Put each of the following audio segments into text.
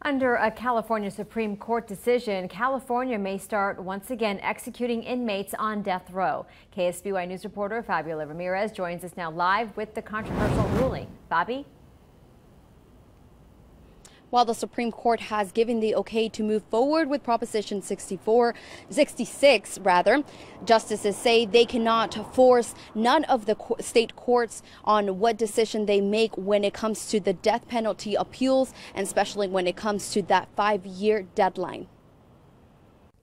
Under a California Supreme Court decision, California may start once again executing inmates on death row. KSBY News reporter Fabiola Ramirez joins us now live with the controversial ruling. Fabi? While the Supreme Court has given the okay to move forward with Proposition 66, justices say they cannot force none of the state courts on what decision they make when it comes to the death penalty appeals, and especially when it comes to that 5-year deadline.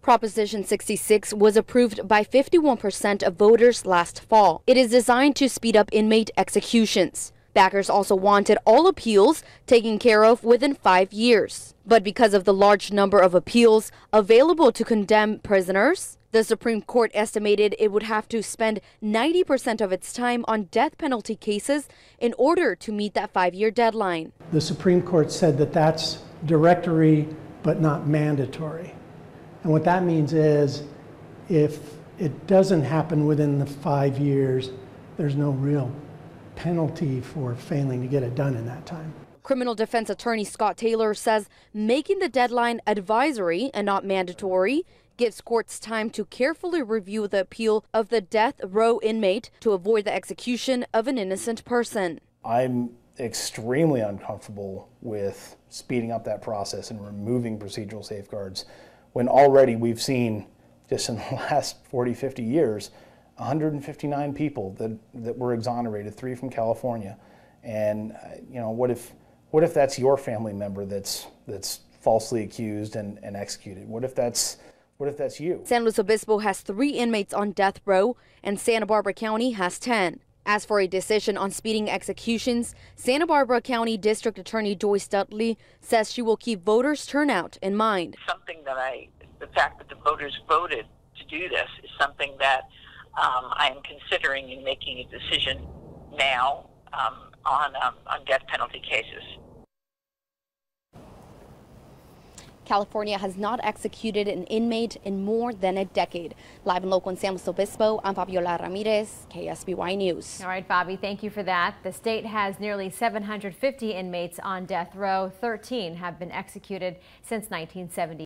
Proposition 66 was approved by 51% of voters last fall. It is designed to speed up inmate executions. Backers also wanted all appeals taken care of within 5 years. But because of the large number of appeals available to condemn prisoners, the Supreme Court estimated it would have to spend 90% of its time on death penalty cases in order to meet that 5-year deadline. The Supreme Court said that that's directory but not mandatory. And what that means is if it doesn't happen within the 5 years, there's no real penalty for failing to get it done in that time. Criminal defense attorney Scott Taylor says making the deadline advisory and not mandatory gives courts time to carefully review the appeal of the death row inmate to avoid the execution of an innocent person. I'm extremely uncomfortable with speeding up that process and removing procedural safeguards when already we've seen just in the last 40, 50 years 159 people that were exonerated, 3 from California. And you know, what if that's your family member that's falsely accused and executed? What if that's you? San Luis Obispo has 3 inmates on death row and Santa Barbara County has 10. As for a decision on speeding executions, Santa Barbara County District Attorney Joyce Dudley says she will keep voters' turnout in mind. The fact that the voters voted to do this is something that I am considering in making a decision now on death penalty cases. California has not executed an inmate in more than a decade. Live and local in San Luis Obispo, I'm Fabiola Ramirez, KSBY News. All right, Bobby, thank you for that. The state has nearly 750 inmates on death row. 13 have been executed since 1970.